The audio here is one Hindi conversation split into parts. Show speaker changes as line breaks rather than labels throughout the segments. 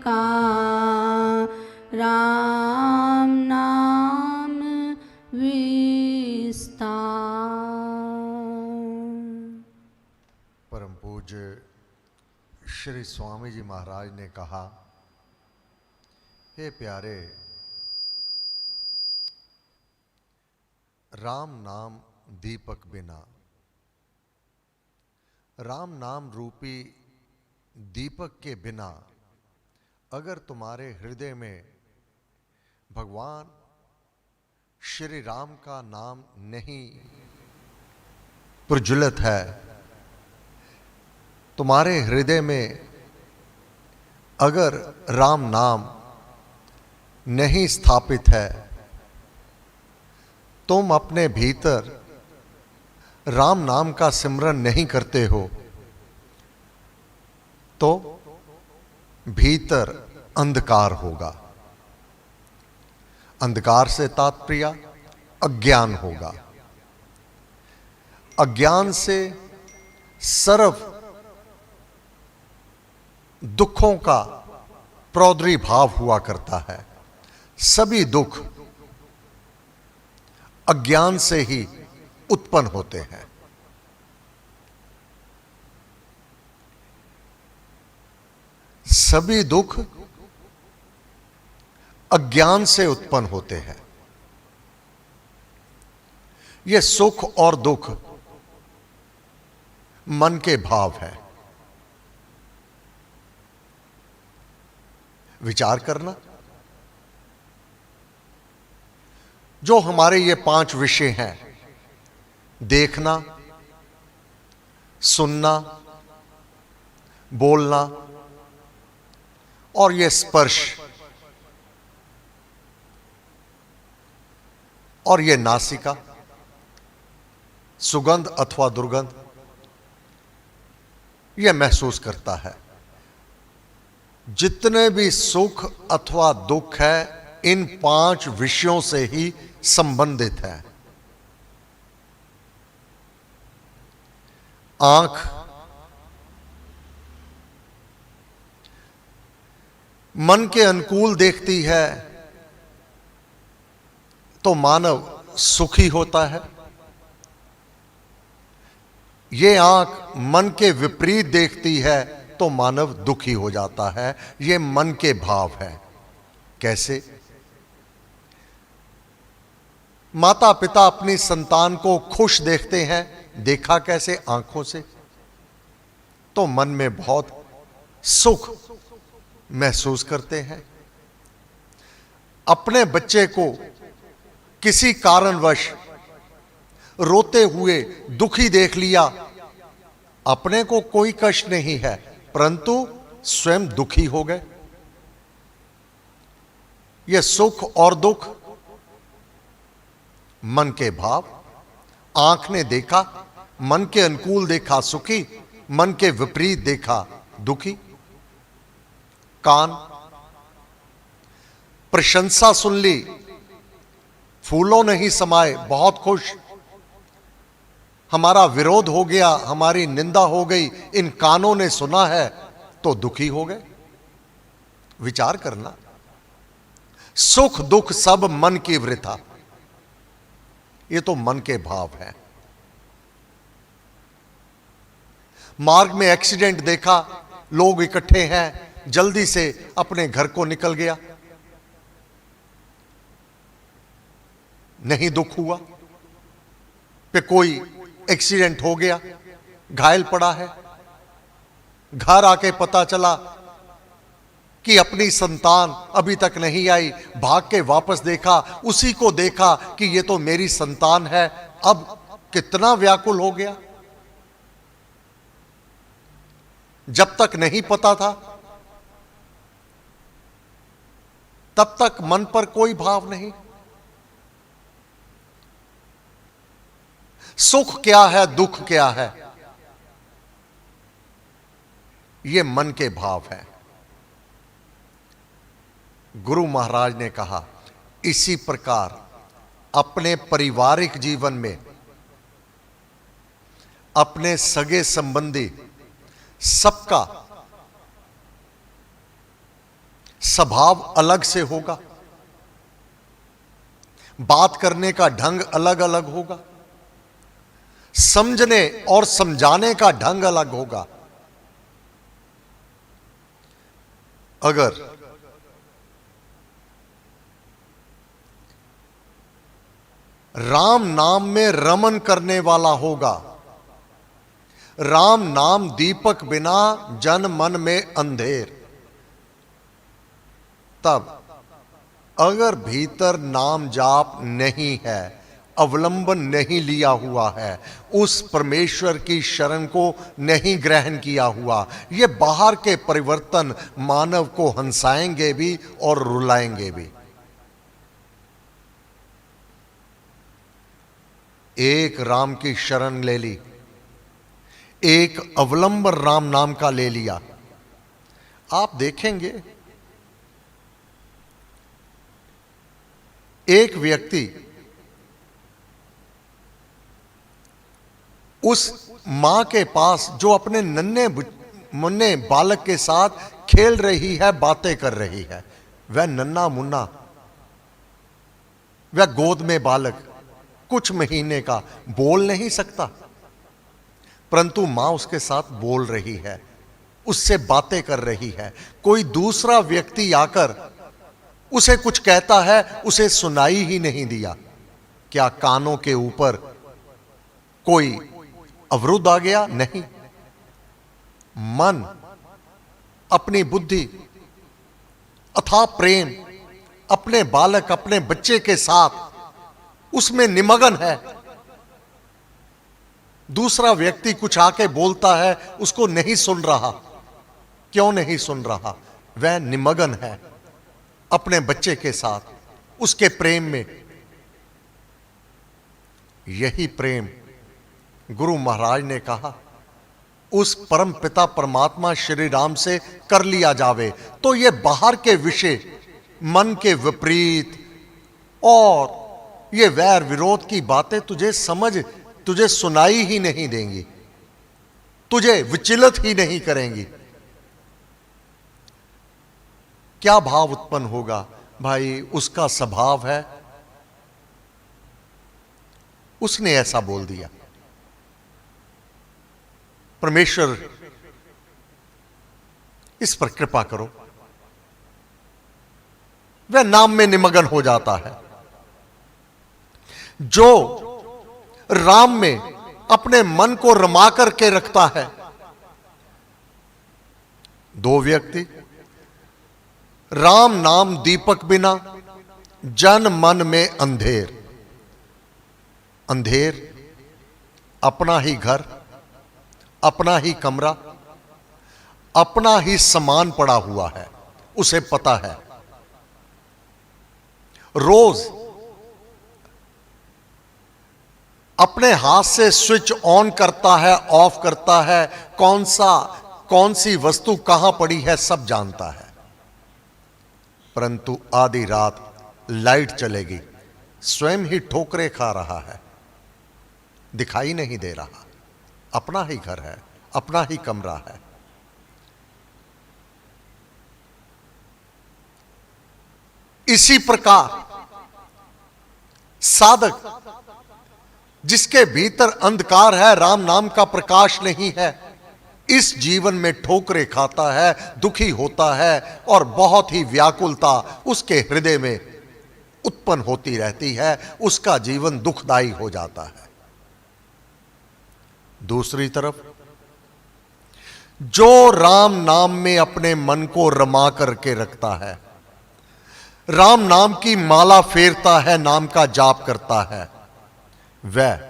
का राम नाम विस्तार।
परम पूज्य श्री स्वामी जी महाराज ने कहा, हे प्यारे, राम नाम दीपक बिना, राम नाम रूपी दीपक के बिना अगर तुम्हारे हृदय में भगवान श्री राम का नाम नहीं प्रज्वलित है, तुम्हारे हृदय में अगर राम नाम नहीं स्थापित है, तुम अपने भीतर राम नाम का सिमरन नहीं करते हो, तो भीतर अंधकार होगा। अंधकार से तात्पर्य अज्ञान होगा। अज्ञान से सर्व दुखों का प्रादुर्भाव हुआ करता है। सभी दुख अज्ञान से ही उत्पन्न होते हैं। सभी दुख अज्ञान से उत्पन्न होते हैं। यह सुख और दुख मन के भाव है। विचार करना, जो हमारे ये 5 विषय हैं, देखना, सुनना, बोलना और ये स्पर्श और ये नासिका, सुगंध अथवा दुर्गंध, यह महसूस करता है। जितने भी सुख अथवा दुख है, इन 5 विषयों से ही संबंधित है। आंख मन के अनुकूल देखती है तो मानव सुखी होता है। ये आंख मन के विपरीत देखती है तो मानव दुखी हो जाता है। ये मन के भाव है। कैसे? माता पिता अपनी संतान को खुश देखते हैं, देखा कैसे? आंखों से। तो मन में बहुत सुख महसूस करते हैं। अपने बच्चे को किसी कारणवश रोते हुए दुखी देख लिया, अपने को कोई कष्ट नहीं है, परंतु स्वयं दुखी हो गए। यह सुख और दुख मन के भाव। आंख ने देखा, मन के अनुकूल देखा सुखी, मन के विपरीत देखा दुखी। कान प्रशंसा सुन ली, फूलों नहीं समाये, बहुत खुश। हमारा विरोध हो गया, हमारी निंदा हो गई, इन कानों ने सुना है तो दुखी हो गए। विचार करना, सुख दुख सब मन की वृथा। ये तो मन के भाव है। मार्ग में एक्सीडेंट देखा, लोग इकट्ठे हैं, जल्दी से अपने घर को निकल गया, नहीं दुख हुआ। पे कोई एक्सीडेंट हो गया, घायल पड़ा है, घर आके पता चला कि अपनी संतान अभी तक नहीं आई, भाग के वापस देखा, उसी को देखा कि ये तो मेरी संतान है। अब कितना व्याकुल हो गया। जब तक नहीं पता था तब तक मन पर कोई भाव नहीं। सुख क्या है, दुख क्या है, ये मन के भाव है। गुरु महाराज ने कहा, इसी प्रकार अपने पारिवारिक जीवन में अपने सगे संबंधी सबका स्वभाव अलग से होगा, बात करने का ढंग अलग अलग होगा, समझने और समझाने का ढंग अलग होगा। अगर राम नाम में रमन करने वाला होगा, राम नाम दीपक बिना जन मन में अंधेर, तब अगर भीतर नाम जाप नहीं है, अवलंबन नहीं लिया हुआ है, उस परमेश्वर की शरण को नहीं ग्रहण किया हुआ, ये बाहर के परिवर्तन मानव को हंसाएंगे भी और रुलाएंगे भी। एक राम की शरण ले ली, एक अवलंबन राम नाम का ले लिया, आप देखेंगे एक व्यक्ति उस मां के पास जो अपने नन्हे मुन्ने बालक के साथ खेल रही है, बातें कर रही है, वह नन्हा मुन्ना, वह गोद में बालक कुछ महीने का बोल नहीं सकता, परंतु मां उसके साथ बोल रही है, उससे बातें कर रही है। कोई दूसरा व्यक्ति आकर उसे कुछ कहता है, उसे सुनाई ही नहीं दिया। क्या कानों के ऊपर कोई अवरुद्ध आ गया? नहीं। मन, अपनी बुद्धि, अथाह प्रेम अपने बालक, अपने बच्चे के साथ उसमें निमग्न है। दूसरा व्यक्ति कुछ आके बोलता है, उसको नहीं सुन रहा। क्यों नहीं सुन रहा? वह निमग्न है अपने बच्चे के साथ, उसके प्रेम में। यही प्रेम गुरु महाराज ने कहा उस परम पिता परमात्मा श्री राम से कर लिया जावे, तो ये बाहर के विषय, मन के विपरीत और ये वैर विरोध की बातें तुझे सुनाई ही नहीं देंगी, तुझे विचलित ही नहीं करेंगी। क्या भाव उत्पन्न होगा? भाई, उसका स्वभाव है, उसने ऐसा बोल दिया। परमेश्वर इस पर कृपा करो। वह नाम में निमग्न हो जाता है। जो राम में अपने मन को रमा करके रखता है, दो व्यक्ति, राम नाम दीपक बिना जन मन में अंधेर। अंधेर, अपना ही घर, अपना ही कमरा, अपना ही सामान पड़ा हुआ है, उसे पता है। रोज अपने हाथ से स्विच ऑन करता है, ऑफ करता है, कौन सी वस्तु कहां पड़ी है सब जानता है। परंतु आधी रात लाइट चलेगी, स्वयं ही ठोकरे खा रहा है, दिखाई नहीं दे रहा। अपना ही घर है, अपना ही कमरा है। इसी प्रकार साधक जिसके भीतर अंधकार है, राम नाम का प्रकाश नहीं है, इस जीवन में ठोकरे खाता है, दुखी होता है और बहुत ही व्याकुलता उसके हृदय में उत्पन्न होती रहती है। उसका जीवन दुखदायी हो जाता है। दूसरी तरफ जो राम नाम में अपने मन को रमा करके रखता है, राम नाम की माला फेरता है, नाम का जाप करता है, वह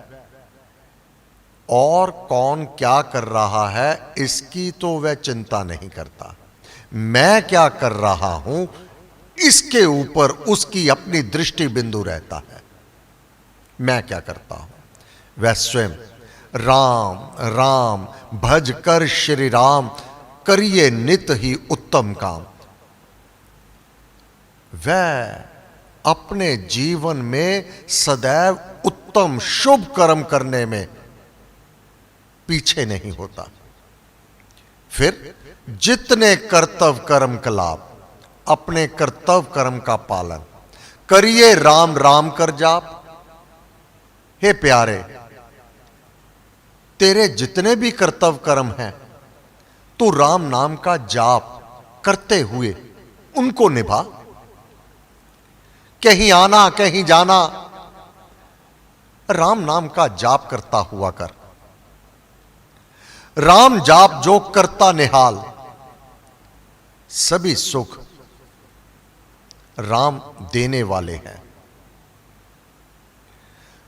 और कौन क्या कर रहा है इसकी तो वह चिंता नहीं करता। मैं क्या कर रहा हूं इसके ऊपर उसकी अपनी दृष्टि बिंदु रहता है। मैं क्या करता हूं? वह स्वयं राम राम भज कर श्री राम, करिए नित ही उत्तम काम। वह अपने जीवन में सदैव उत्तम शुभ कर्म करने में पीछे नहीं होता। फिर जितने कर्तव्य कर्म कलाप अपने कर्तव्य कर्म का पालन करिए, राम राम कर जाप। हे प्यारे, तेरे जितने भी कर्तव्य कर्म हैं तू राम नाम का जाप करते हुए उनको निभा। कहीं आना कहीं जाना राम नाम का जाप करता हुआ कर। राम जाप जो करता निहाल, सभी सुख राम देने वाले हैं।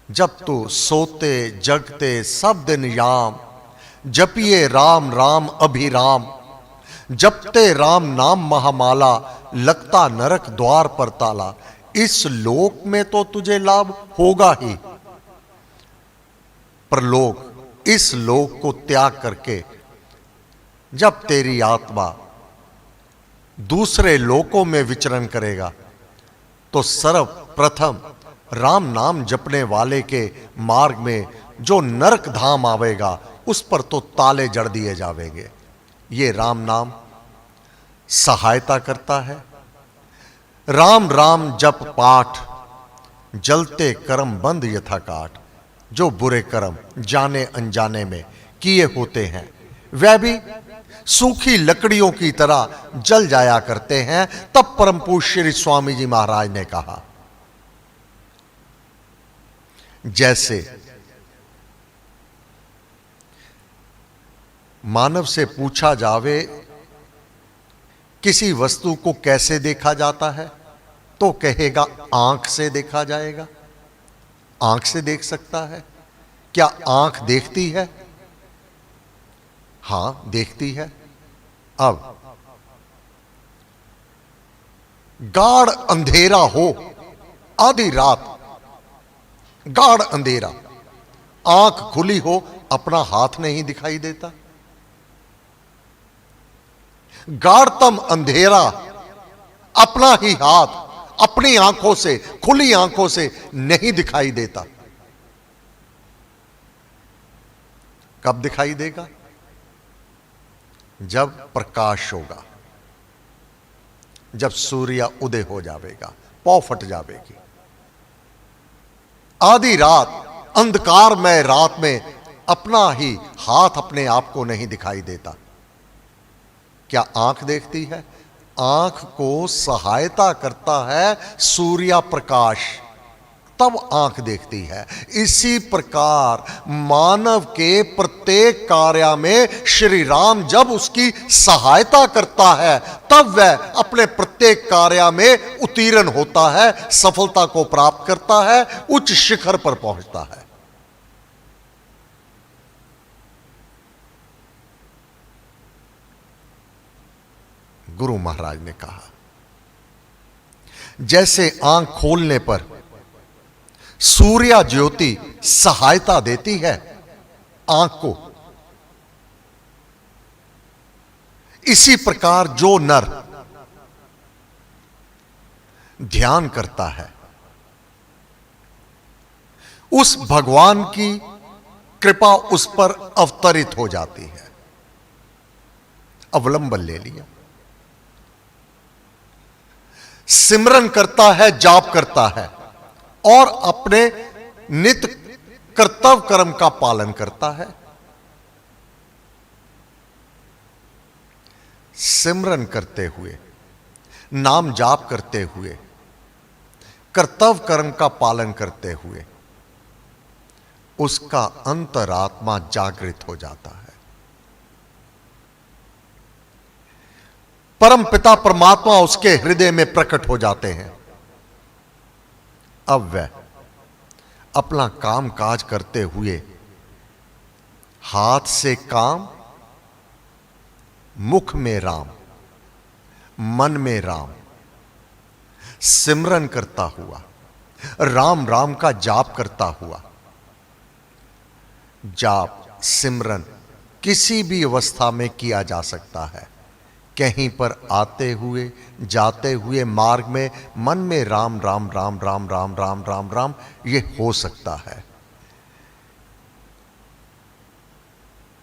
जब तू सोते जगते सब दिन याम, जपिए राम राम अभिराम। जपते राम नाम महामाला, लगता नरक द्वार पर ताला। इस लोक में तो तुझे लाभ होगा ही, पर लोग इस लोक को त्याग करके जब तेरी आत्मा दूसरे लोकों में विचरण करेगा तो सर्वप्रथम राम नाम जपने वाले के मार्ग में जो नरक धाम आवेगा उस पर तो ताले जड़ दिए जावेंगे। ये राम नाम सहायता करता है। राम राम जप पाठ, जलते कर्म बंद यथा काट। जो बुरे कर्म जाने अनजाने में किए होते हैं वह भी सूखी लकड़ियों की तरह जल जाया करते हैं। तब परम पूज्य श्री स्वामी जी महाराज ने कहा, जैसे मानव से पूछा जावे किसी वस्तु को कैसे देखा जाता है तो कहेगा आंख से देखा जाएगा। आंख से देख सकता है। क्या आंख देखती है? हां, देखती है। अब गाढ़ अंधेरा हो, आधी रात, गाढ़ अंधेरा, आंख खुली हो, अपना हाथ नहीं दिखाई देता। गाढ़तम अंधेरा, अपना ही हाथ अपनी आंखों से, खुली आंखों से नहीं दिखाई देता। कब दिखाई देगा? जब प्रकाश होगा, जब सूर्य उदय हो जाएगा, पौ फट जाएगी। आधी रात, अंधकारमय रात में अपना ही हाथ अपने आप को नहीं दिखाई देता। क्या आंख देखती है? आंख को सहायता करता है सूर्य प्रकाश, तब आंख देखती है। इसी प्रकार मानव के प्रत्येक कार्य में श्री राम जब उसकी सहायता करता है तब वह अपने प्रत्येक कार्य में उत्तीर्ण होता है, सफलता को प्राप्त करता है, उच्च शिखर पर पहुंचता है। गुरु महाराज ने कहा, जैसे आंख खोलने पर सूर्य ज्योति सहायता देती है आंख को, इसी प्रकार जो नर ध्यान करता है उस भगवान की कृपा उस पर अवतरित हो जाती है। अवलंबन ले लिया। सिमरन करता है, जाप करता है और अपने नित्य कर्तव्य कर्म का पालन करता है। सिमरन करते हुए, नाम जाप करते हुए, कर्तव्य कर्म का पालन करते हुए उसका अंतरात्मा जागृत हो जाता है। परम पिता परमात्मा उसके हृदय में प्रकट हो जाते हैं। अब वह अपना काम काज करते हुए हाथ से काम, मुख में राम, मन में राम, सिमरन करता हुआ, राम राम का जाप करता हुआ। जाप सिमरन किसी भी अवस्था में किया जा सकता है। कहीं पर आते हुए, जाते हुए, मार्ग में मन में राम राम राम राम राम राम राम राम ये हो सकता है।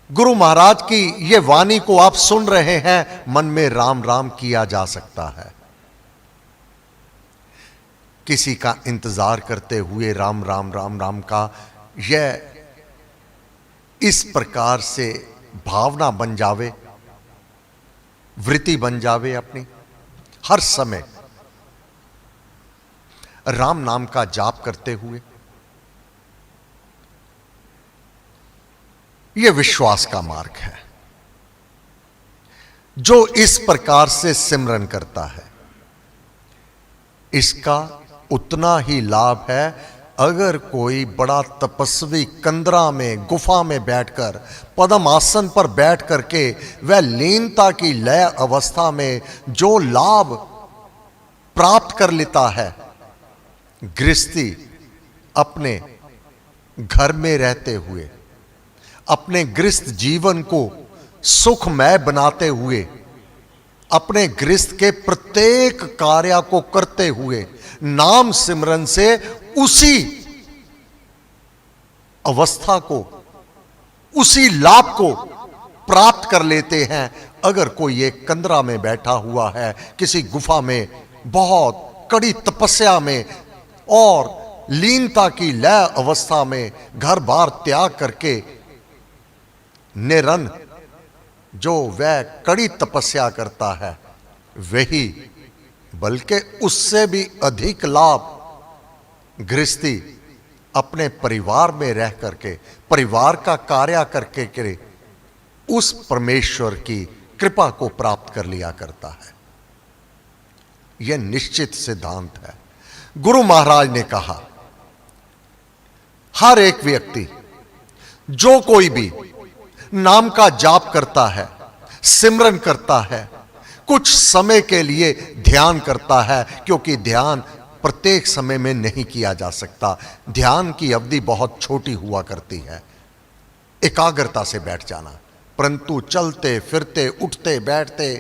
गुरु महाराज की ये वाणी को आप सुन रहे हैं, मन में राम राम किया जा सकता है। किसी का इंतजार करते हुए राम राम राम राम का यह इस प्रकार से भावना बन जावे, वृत्ति बन जावे अपनी, हर समय राम नाम का जाप करते हुए, यह विश्वास का मार्ग है। जो इस प्रकार से सिमरन करता है, इसका उतना ही लाभ है अगर कोई बड़ा तपस्वी कंदरा में, गुफा में बैठकर, पद्म आसन पर बैठ करके वह लीनता की लय अवस्था में जो लाभ प्राप्त कर लेता है, गृहस्थी अपने घर में रहते हुए, अपने गृहस्थ जीवन को सुखमय बनाते हुए, अपने गृहस्थ के प्रत्येक कार्य को करते हुए नाम सिमरन से उसी अवस्था को, उसी लाभ को प्राप्त कर लेते हैं। अगर कोई एक कंदरा में बैठा हुआ है, किसी गुफा में, बहुत कड़ी तपस्या में और लीनता की लय अवस्था में घर बार त्याग करके निरन जो वह कड़ी तपस्या करता है, वही बल्कि उससे भी अधिक लाभ गृहस्थी अपने परिवार में रह करके, परिवार का कार्य करके करे, उस परमेश्वर की कृपा को प्राप्त कर लिया करता है। यह निश्चित सिद्धांत है। गुरु महाराज ने कहा, हर एक व्यक्ति जो कोई भी नाम का जाप करता है, सिमरन करता है, कुछ समय के लिए ध्यान करता है, क्योंकि ध्यान प्रत्येक समय में नहीं किया जा सकता। ध्यान की अवधि बहुत छोटी हुआ करती है, एकाग्रता से बैठ जाना, परंतु चलते फिरते, उठते बैठते,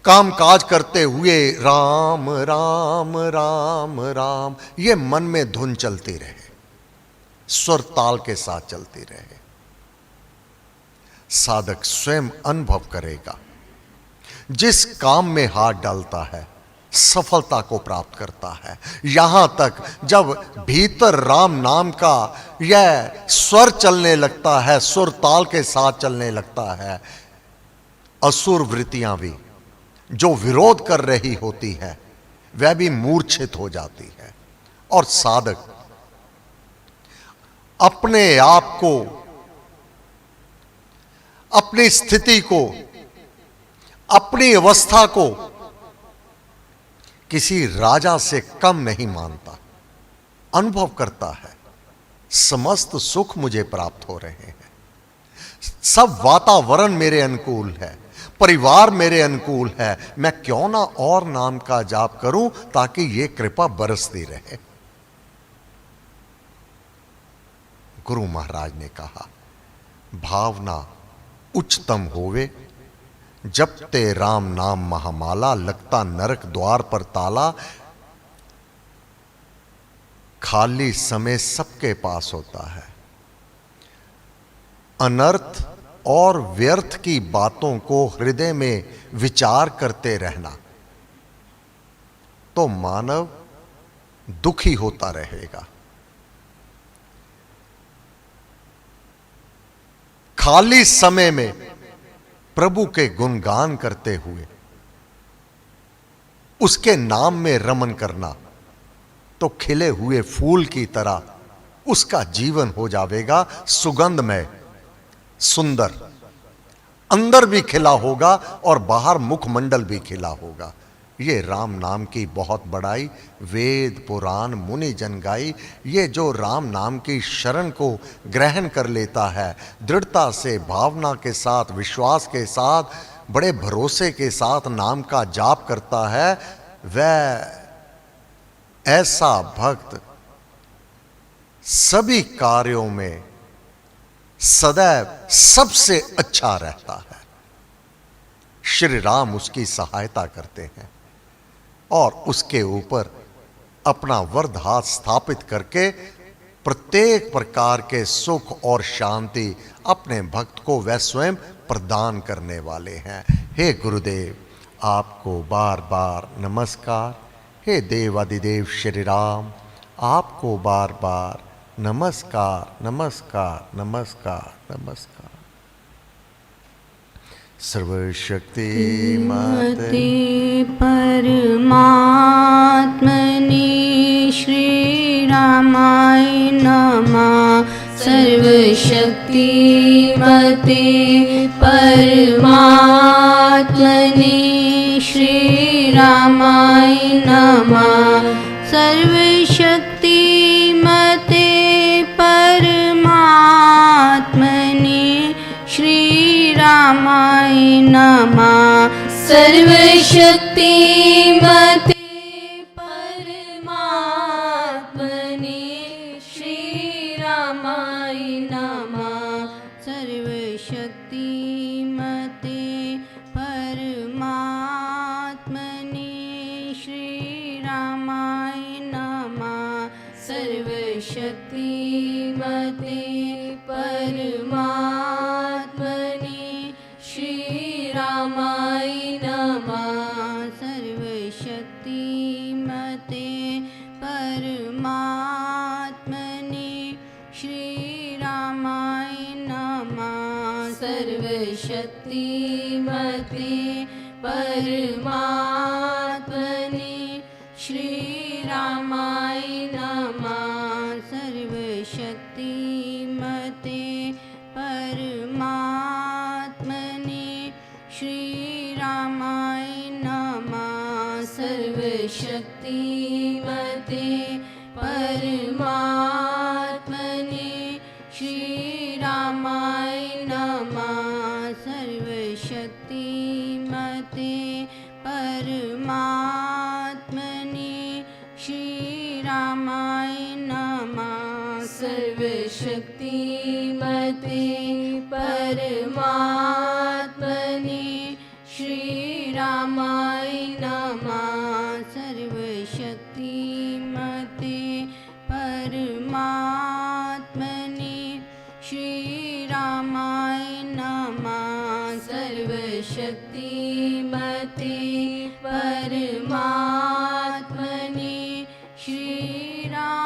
काम काज करते हुए राम राम राम राम, ये मन में धुन चलती रहे, स्वर ताल के साथ चलती रहे, साधक स्वयं अनुभव करेगा। जिस काम में हाथ डालता है सफलता को प्राप्त करता है। यहां तक जब भीतर राम नाम का यह स्वर चलने लगता है, सुर ताल के साथ चलने लगता है, असुर वृत्तियां भी जो विरोध कर रही होती है वह भी मूर्छित हो जाती है, और साधक अपने आप को, अपनी स्थिति को, अपनी अवस्था को किसी राजा से कम नहीं मानता, अनुभव करता है समस्त सुख मुझे प्राप्त हो रहे हैं, सब वातावरण मेरे अनुकूल है, परिवार मेरे अनुकूल है, मैं क्यों ना और नाम का जाप करूं ताकि ये कृपा बरसती रहे। गुरु महाराज ने कहा, भावना उच्चतम होवे, जपते राम नाम महामाला, लगता नरक द्वार पर ताला, खाली समय सबके पास होता है। अनर्थ और व्यर्थ की बातों को हृदय में विचार करते रहना तो मानव दुखी होता रहेगा। खाली समय में प्रभु के गुणगान करते हुए उसके नाम में रमन करना तो खिले हुए फूल की तरह उसका जीवन हो जाएगा सुगंधमय, सुंदर, अंदर भी खिला होगा और बाहर मुखमंडल भी खिला होगा। ये राम नाम की बहुत बड़ाई वेद पुराण मुनि जन गाई। ये जो राम नाम की शरण को ग्रहण कर लेता है, दृढ़ता से, भावना के साथ, विश्वास के साथ, बड़े भरोसे के साथ नाम का जाप करता है, वह ऐसा भक्त सभी कार्यों में सदैव सबसे अच्छा रहता है। श्री राम उसकी सहायता करते हैं और उसके ऊपर अपना वरद हाथ स्थापित करके प्रत्येक प्रकार के सुख और शांति अपने भक्त को वह स्वयं प्रदान करने वाले हैं। हे गुरुदेव, आपको बार बार नमस्कार। हे देवादिदेव श्री राम, आपको बार बार नमस्कार नमस्कार नमस्कार नमस्कार। सर्वशक्ति माते
परमात्मने श्री रामाय नमः। सर्वशक्तिमते परमात्मने श्री रामाय नमः। सर्वशक्तिमते परमात्मने श्री रामाय नमः। सर्वशक्तिमते परमात्मने श्री रामाय नमः। सर्वशक्तिमते परमात्मने श्री रामाय नमः। सर्वशक्तिमते परमात्मने श्री रामाय नमः। सर्वशक्तिमते परमात्मने श्री रामाय नमः। सर्वशक्तिमते परमात्मने श्री रामाय नमः। सर्वशक्तिमते परमात्मने श्री रामाय नमः। सर्वशक्तिमते परमात्मने श्री रामाय नमः। सर्वशक्तिमते परमात्मने श्री रामाय नमः। सर्वशक्तिमते परमात्मने श्री रामाय नमः। सर्वशक्तिमते परमात्मने श्री रामाय नमः। सर्वशक्तिमते परमात्मने श्री राम